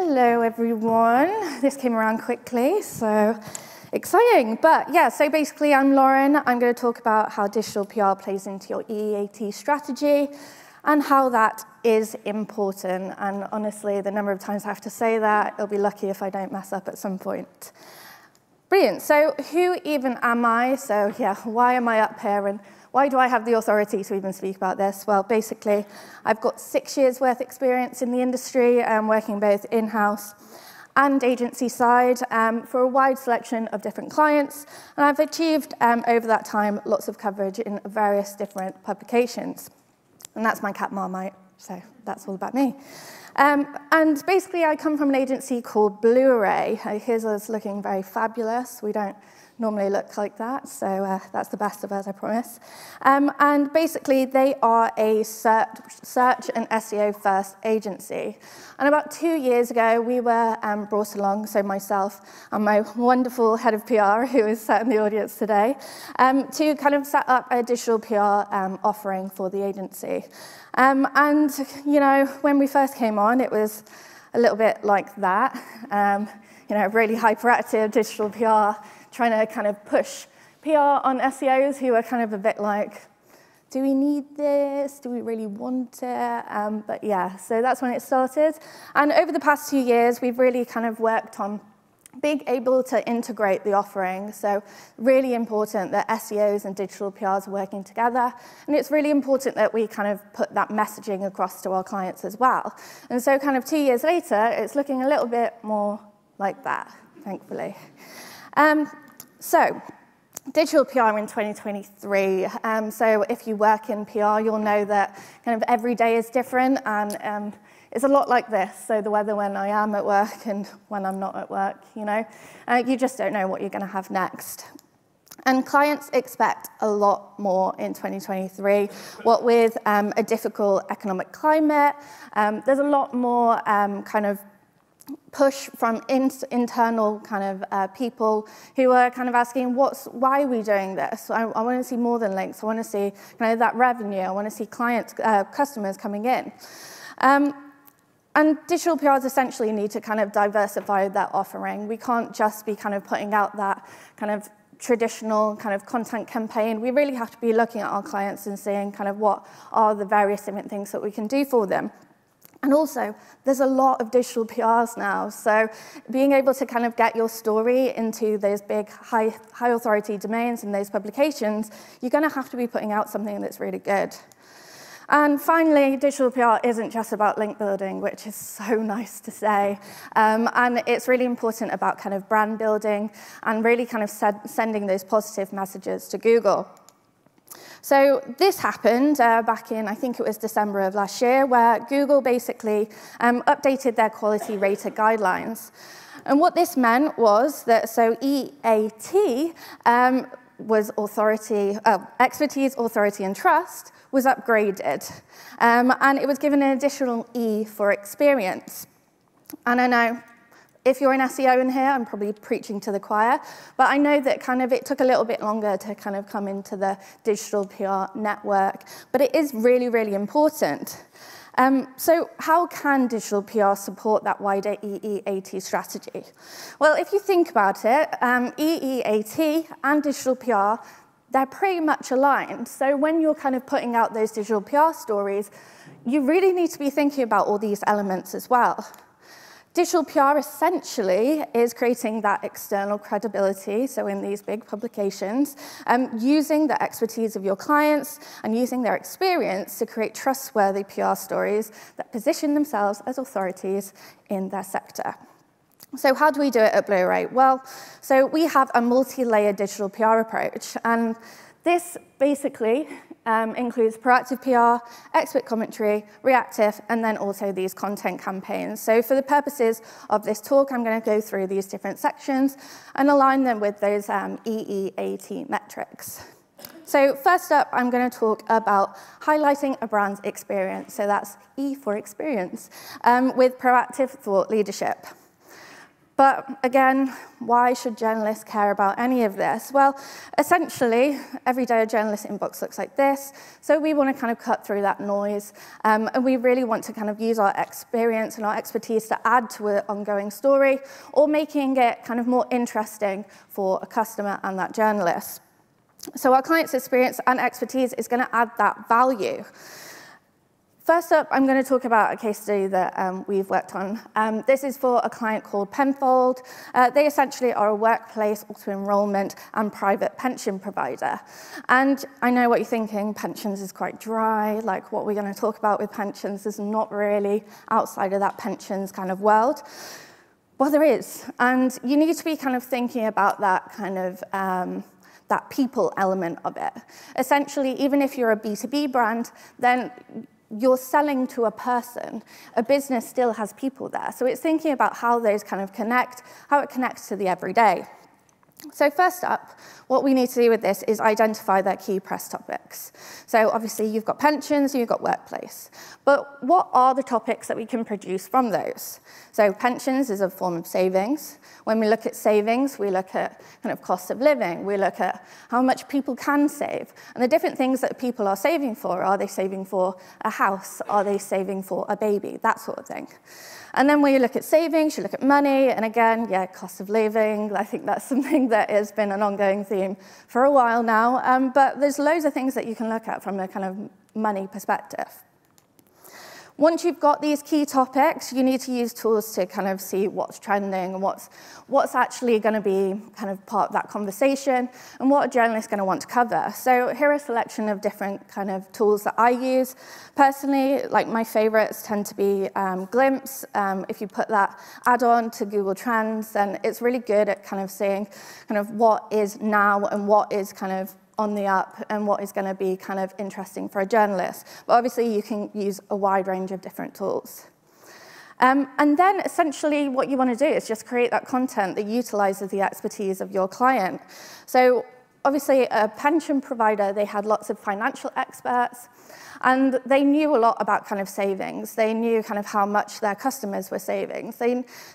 Hello, everyone. This came around quickly, so exciting. But yeah, so basically I'm Lauren. I'm going to talk about how digital PR plays into your EEAT strategy and how that is important. And honestly, the number of times I have to say that, I'll be lucky if I don't mess up at some point. Brilliant. So who even am I? So yeah, why am I up here? And why do I have the authority to even speak about this? Well, basically, I've got 6 years' worth experience in the industry, working both in-house and agency side for a wide selection of different clients. And I've achieved, over that time, lots of coverage in various different publications. And that's my cat Marmite, so that's all about me. And basically, I come from an agency called Blu-ray. Here's us looking very fabulous. We don't normally look like that, so that's the best of us, I promise. And basically, they are a search and SEO first agency. And about 2 years ago, we were brought along, so myself and my wonderful head of PR, who is sat in the audience today, to kind of set up a digital PR offering for the agency. And you know, when we first came on, it was a little bit like that. You know, really hyperactive digital PR, trying to kind of push PR on SEOs who are kind of a bit like, do we need this? Do we really want it? But yeah, so that's when it started. And over the past 2 years, we've really kind of worked on being able to integrate the offering. So really important that SEOs and digital PRs are working together. And it's really important that we kind of put that messaging across to our clients as well. And so kind of 2 years later, it's looking a little bit more like that, thankfully. So, digital PR in 2023. So if you work in PR, you'll know that kind of every day is different, and it's a lot like this. So the weather when I am at work and when I'm not at work, you know, you just don't know what you're going to have next. And clients expect a lot more in 2023. What with a difficult economic climate, there's a lot more kind of push from internal kind of people who are kind of asking, why are we doing this? I want to see more than links. I want to see kind of that revenue. I want to see clients, customers coming in. And digital PRs essentially need to kind of diversify that offering. We can't just be kind of putting out that kind of traditional kind of content campaign. We really have to be looking at our clients and seeing kind of what are the various different things that we can do for them. And also, there's a lot of digital PRs now, so being able to kind of get your story into those big, high authority domains and those publications, you're going to have to be putting out something that's really good. And finally, digital PR isn't just about link building, which is so nice to say. And it's really important about kind of brand building and really kind of sending those positive messages to Google. So this happened back in, I think it was December of last year, where Google basically updated their quality rater guidelines. And what this meant was that, so EAT was expertise, authority, and trust was upgraded. And it was given an additional E for experience. And I know, if you're an SEO in here, I'm probably preaching to the choir, but I know that kind of it took a little bit longer to kind of come into the digital PR network, but it is really, really important. So how can digital PR support that wider EEAT strategy? Well, if you think about it, EEAT and digital PR, they're pretty much aligned. So when you're kind of putting out those digital PR stories, you really need to be thinking about all these elements as well. Digital PR essentially is creating that external credibility, so in these big publications, using the expertise of your clients and using their experience to create trustworthy PR stories that position themselves as authorities in their sector. So how do we do it at Blu-ray? Well, so we have a multi-layered digital PR approach, and this basically includes proactive PR, expert commentary, reactive, and then also these content campaigns. So for the purposes of this talk, I'm going to go through these different sections and align them with those EEAT metrics. So first up, I'm going to talk about highlighting a brand's experience. So that's E for experience, with proactive thought leadership. But again, why should journalists care about any of this? Well, essentially, every day a journalist inbox looks like this. So we want to kind of cut through that noise. And we really want to kind of use our experience and our expertise to add to an ongoing story, or making it kind of more interesting for a customer and that journalist. So our client's experience and expertise is going to add that value. First up, I'm going to talk about a case study that we've worked on. This is for a client called Penfold. They essentially are a workplace auto-enrollment and private pension provider. And I know what you're thinking, pensions is quite dry, like what we're going to talk about with pensions is not really outside of that pensions kind of world. Well, there is, and you need to be kind of thinking about that kind of that people element of it. Essentially, even if you're a B2B brand, then you're selling to a person. A business still has people there. So it's thinking about how those kind of connect, how it connects to the everyday. So first up, what we need to do with this is identify their key press topics. So obviously you've got pensions, you've got workplace. But what are the topics that we can produce from those? So pensions is a form of savings. When we look at savings, we look at kind of cost of living. We look at how much people can save. And the different things that people are saving for. Are they saving for a house? Are they saving for a baby? That sort of thing. And then when you look at savings, you look at money, and again, yeah, cost of living. I think that's something that has been an ongoing theme for a while now. But there's loads of things that you can look at from a kind of money perspective. Once you've got these key topics, you need to use tools to kind of see what's trending and what's actually going to be kind of part of that conversation and what a journalist is going to want to cover. So here are a selection of different kind of tools that I use. Personally, like my favorites tend to be Glimpse. If you put that add-on to Google Trends, then it's really good at kind of seeing kind of what is now and what is kind of on the up and what is going to be kind of interesting for a journalist. But obviously, you can use a wide range of different tools. And then essentially what you want to do is just create that content that utilizes the expertise of your client. So obviously, a pension provider, they had lots of financial experts, and they knew a lot about kind of savings. They knew kind of how much their customers were saving.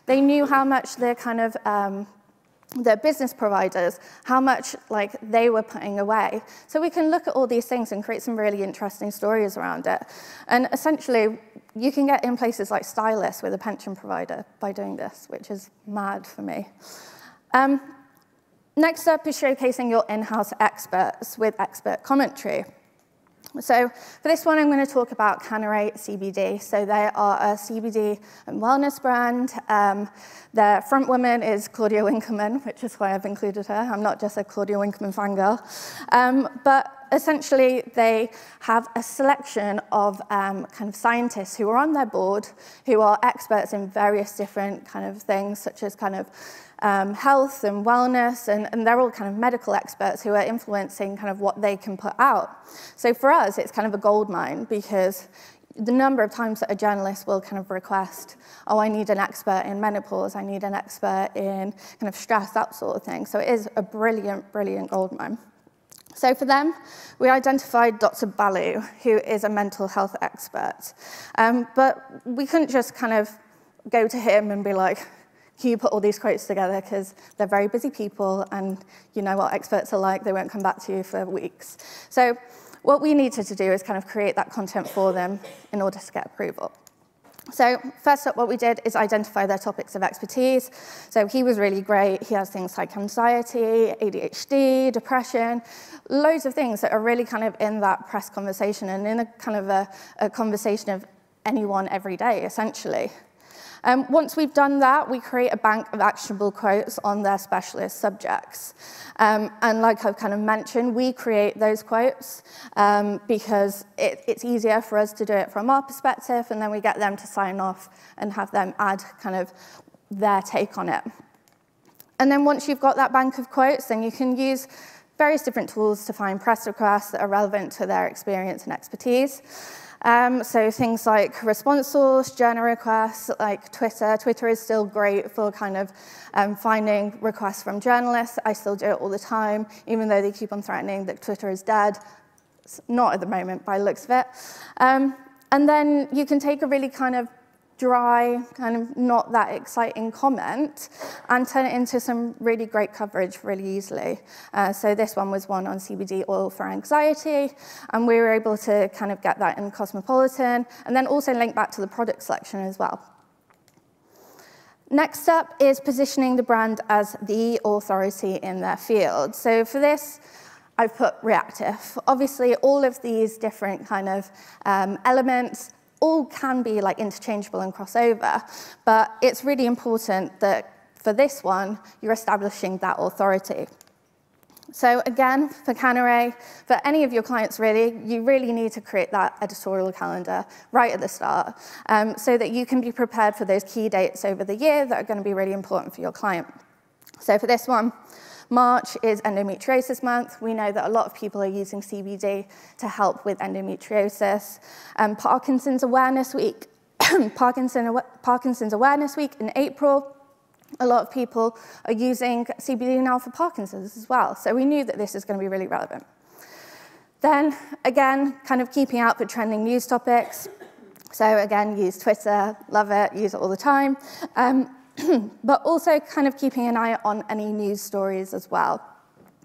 They knew how much their kind of their business providers, how much like they were putting away. So we can look at all these things and create some really interesting stories around it. And essentially, you can get in places like stylists with a pension provider by doing this, which is mad for me. Next up is showcasing your in-house experts with expert commentary. So for this one, I'm going to talk about Canarate CBD. So they are a CBD and wellness brand. Their front woman is Claudia Winkleman, which is why I've included her. I'm not just a Claudia Winkleman fangirl. But essentially, they have a selection of kind of scientists who are on their board, who are experts in various different kind of things, such as kind of health and wellness, and they're all kind of medical experts who are influencing kind of what they can put out. So for us, it's kind of a gold mine, because the number of times that a journalist will kind of request, oh, I need an expert in menopause, I need an expert in kind of stress, that sort of thing. So it is a brilliant, brilliant gold mine. So for them, we identified Dr. Balu, who is a mental health expert. But we couldn't just kind of go to him and be like, can you put all these quotes together? Because they're very busy people, and you know what experts are like, they won't come back to you for weeks. So what we needed to do is kind of create that content for them in order to get approval. So first up, what we did is identify their topics of expertise. So he was really great. He has things like anxiety, ADHD, depression, loads of things that are really kind of in that press conversation and in a kind of a conversation of anyone every day, essentially. Once we've done that, we create a bank of actionable quotes on their specialist subjects. And like I've kind of mentioned, we create those quotes because it's easier for us to do it from our perspective, and then we get them to sign off and have them add kind of their take on it. And then once you've got that bank of quotes, then you can use various different tools to find press requests that are relevant to their experience and expertise. So things like response source, journal requests, like Twitter. Twitter is still great for kind of finding requests from journalists. I still do it all the time, even though they keep on threatening that Twitter is dead. It's not at the moment by the looks of it. And then you can take a really kind of dry, kind of not that exciting comment and turn it into some really great coverage really easily. So this one was one on CBD oil for anxiety, and we were able to kind of get that in Cosmopolitan, and then also link back to the product selection as well. Next up is positioning the brand as the authority in their field. So for this, I've put reactive. Obviously, all of these different kind of elements all can be like interchangeable and crossover, but it's really important that for this one, you're establishing that authority. So again, for Canary, for any of your clients really, you really need to create that editorial calendar right at the start so that you can be prepared for those key dates over the year that are going to be really important for your client. So for this one, March is endometriosis month. We know that a lot of people are using CBD to help with endometriosis. Parkinson's Awareness Week, Parkinson's Awareness Week in April. A lot of people are using CBD now for Parkinson's as well. So we knew that this is going to be really relevant. Then again, kind of keeping out for trending news topics. So again, use Twitter, love it, use it all the time. But also kind of keeping an eye on any news stories as well.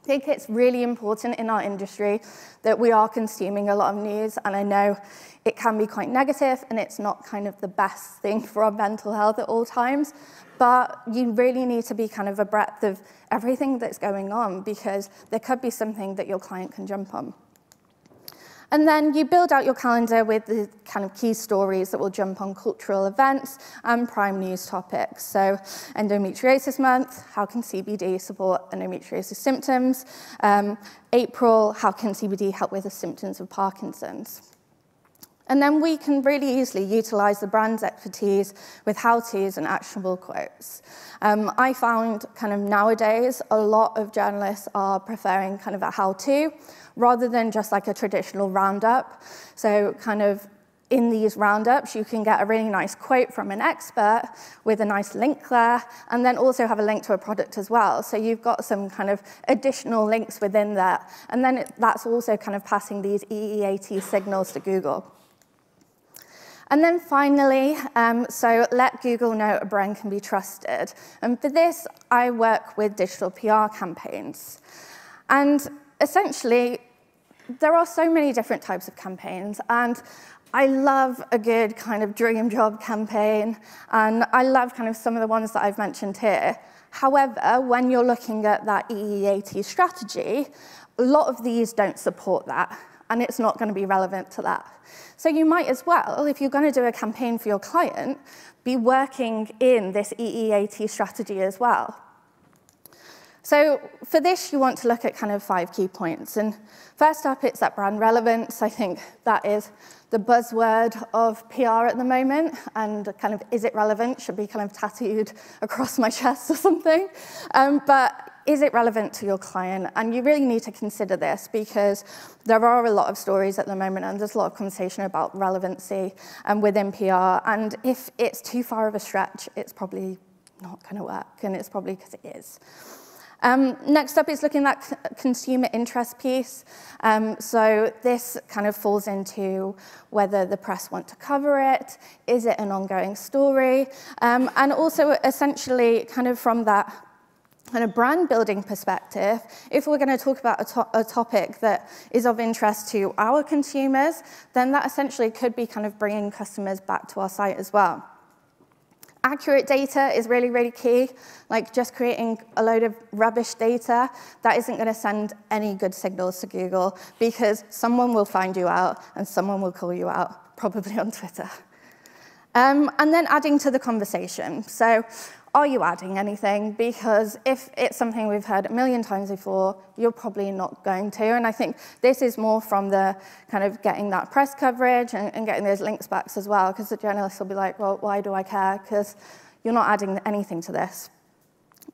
I think it's really important in our industry that we are consuming a lot of news, and I know it can be quite negative and it's not kind of the best thing for our mental health at all times, but you really need to be kind of a breadth of everything that's going on because there could be something that your client can jump on. And then you build out your calendar with the kind of key stories that will jump on cultural events and prime news topics. So endometriosis month, how can CBD support endometriosis symptoms? April, how can CBD help with the symptoms of Parkinson's? And then we can really easily utilize the brand's expertise with how-tos and actionable quotes. I found kind of nowadays a lot of journalists are preferring kind of a how-to rather than just like a traditional roundup. So kind of in these roundups, you can get a really nice quote from an expert with a nice link there, and then also have a link to a product as well. So you've got some kind of additional links within there. And then that's also kind of passing these EEAT signals to Google. And then finally, so let Google know a brand can be trusted. And for this, I work with digital PR campaigns. And essentially, there are so many different types of campaigns. And I love a good kind of dream job campaign. And I love kind of some of the ones that I've mentioned here. However, when you're looking at that EEAT strategy, a lot of these don't support that. And it's not going to be relevant to that. So you might as well, if you're going to do a campaign for your client, be working in this EEAT strategy as well. So for this, you want to look at kind of 5 key points. And first up, it's that brand relevance. I think that is the buzzword of PR at the moment. And kind of, is it relevant? Should be kind of tattooed across my chest or something. But is it relevant to your client? And you really need to consider this because there are a lot of stories at the moment and there's a lot of conversation about relevancy within PR. And if it's too far of a stretch, it's probably not going to work. And it's probably because it is. Next up is looking at that consumer interest piece. So this kind of falls into whether the press want to cover it, is it an ongoing story, and also essentially kind of from that kind of brand building perspective, if we're going to talk about a topic that is of interest to our consumers, then that essentially could be kind of bringing customers back to our site as well. Accurate data is really, really key. Like just creating a load of rubbish data, that isn't going to send any good signals to Google because someone will find you out and someone will call you out, probably on Twitter. And then adding to the conversation. So are you adding anything? Because if it's something we've heard a million times before, you're probably not going to. And I think this is more from the kind of getting that press coverage and getting those links back as well, because the journalists will be like, well, why do I care? Because you're not adding anything to this.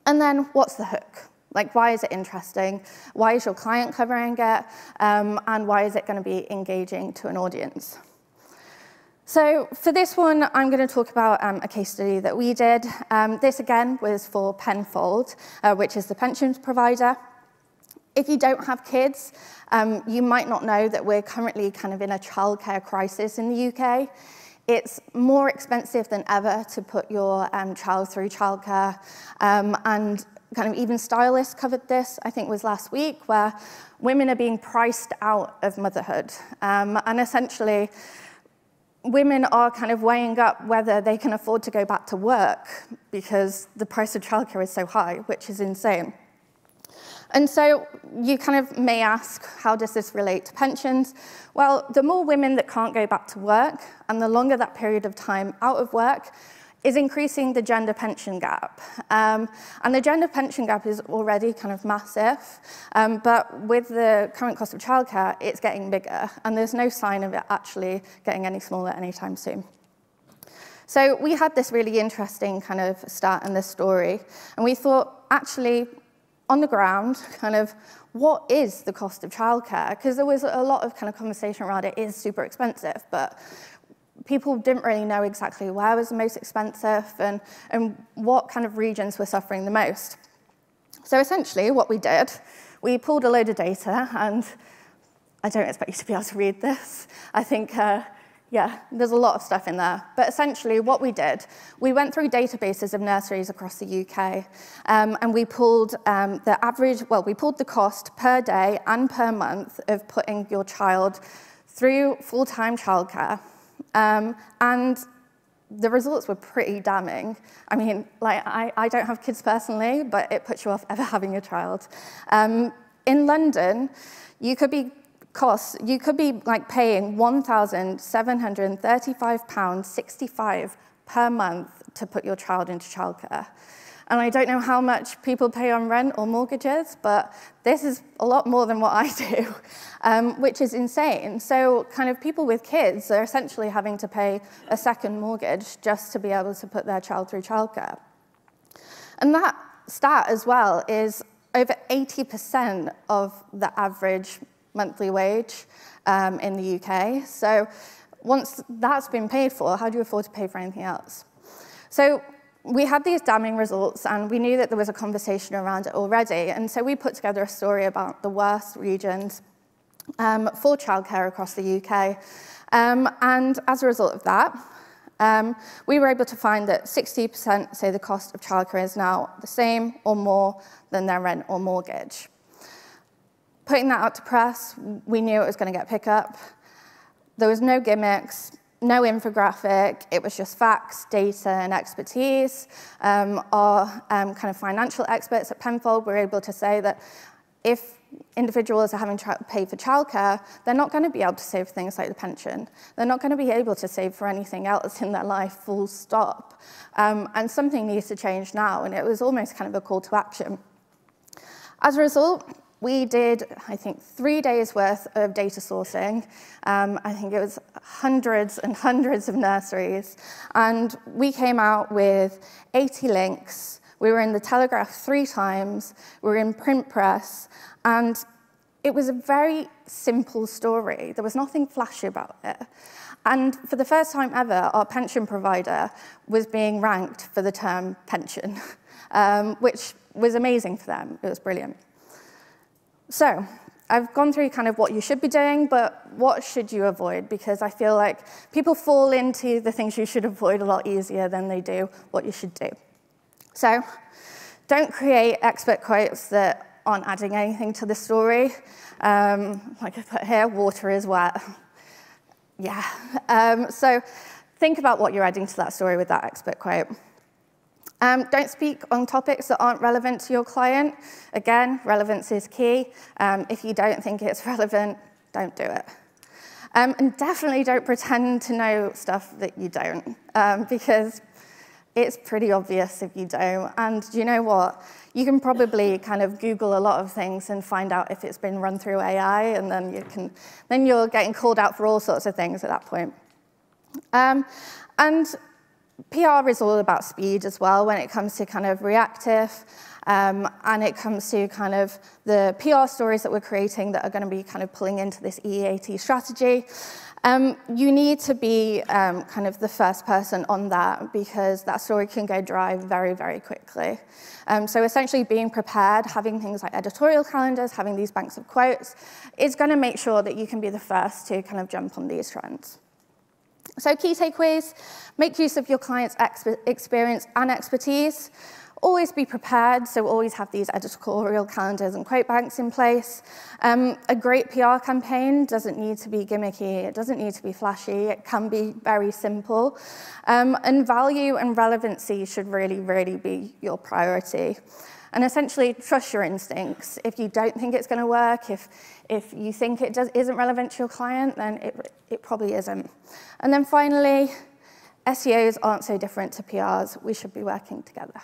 And then what's the hook? Like, why is it interesting? Why is your client covering it? And why is it going to be engaging to an audience? So for this one, I'm going to talk about a case study that we did. This, again, was for Penfold, which is the pensions provider. If you don't have kids, you might not know that we're currently kind of in a childcare crisis in the UK. It's more expensive than ever to put your child through childcare, and kind of even stylists covered this, I think it was last week, where women are being priced out of motherhood. And essentially, women are kind of weighing up whether they can afford to go back to work because the price of childcare is so high, which is insane. And so you kind of may ask, how does this relate to pensions? Well, the more women that can't go back to work, and the longer that period of time out of work, is increasing the gender pension gap. And the gender pension gap is already kind of massive, but with the current cost of childcare, it's getting bigger, and there's no sign of it actually getting any smaller anytime soon. So we had this really interesting kind of start in this story, and we thought, actually, on the ground, kind of, what is the cost of childcare? Because there was a lot of kind of conversation around it is super expensive, but people didn't really know exactly where was the most expensive and what kind of regions were suffering the most. So essentially, what we did, we pulled a load of data, and I don't expect you to be able to read this. I think, yeah, there's a lot of stuff in there. But essentially, what we did, we went through databases of nurseries across the UK, and we pulled the average, well, we pulled the cost per day and per month of putting your child through full-time childcare. And the results were pretty damning. I mean, like, I don't have kids personally, but it puts you off ever having a child. In London, you could be like paying £1,735.65 per month to put your child into childcare. And I don't know how much people pay on rent or mortgages, but this is a lot more than what I do, which is insane. So kind of people with kids are essentially having to pay a second mortgage just to be able to put their child through childcare. And that stat as well is over 80% of the average monthly wage in the UK. So once that's been paid for, how do you afford to pay for anything else? So we had these damning results, and we knew that there was a conversation around it already. And so we put together a story about the worst regions for childcare across the UK. And as a result of that, we were able to find that 60% say the cost of childcare is now the same or more than their rent or mortgage. Putting that out to press, we knew it was going to get pickup. There was no gimmicks, no infographic. It was just facts, data, and expertise. Our kind of financial experts at Penfold were able to say that if individuals are having to pay for childcare, they're not going to be able to save for things like the pension. They're not going to be able to save for anything else in their life, full stop. And something needs to change now, and it was almost kind of a call to action. As a result, we did, I think, 3 days worth of data sourcing. I think it was hundreds and hundreds of nurseries. And we came out with 80 links. We were in the Telegraph 3 times. We were in print press. And it was a very simple story. There was nothing flashy about it. And for the first time ever, our pension provider was being ranked for the term pension, which was amazing for them. It was brilliant. So I've gone through kind of what you should be doing, but what should you avoid? Because I feel like people fall into the things you should avoid a lot easier than they do what you should do. So don't create expert quotes that aren't adding anything to the story. Like I put here, water is wet. Yeah. So think about what you're adding to that story with that expert quote. Don't speak on topics that aren't relevant to your client. Again, relevance is key. If you don't think it's relevant, don't do it. And definitely don't pretend to know stuff that you don't, because it's pretty obvious if you don't. And you know what? You can probably kind of Google a lot of things and find out if it's been run through AI, and then you're getting called out for all sorts of things at that point. And PR is all about speed as well when it comes to kind of reactive, and it comes to kind of the PR stories that we're creating that are going to be kind of pulling into this EEAT strategy. You need to be kind of the first person on that, because that story can go dry very, very quickly. So essentially being prepared, having things like editorial calendars, having these banks of quotes, is going to make sure that you can be the first to kind of jump on these trends. So key takeaways: make use of your client's experience and expertise. Always be prepared, so always have these editorial calendars and quote banks in place. A great PR campaign doesn't need to be gimmicky, it doesn't need to be flashy, it can be very simple. And value and relevancy should really, really be your priority. And essentially, trust your instincts. If you don't think it's going to work, if you think it isn't relevant to your client, then it probably isn't. And then finally, SEOs aren't so different to PRs. We should be working together.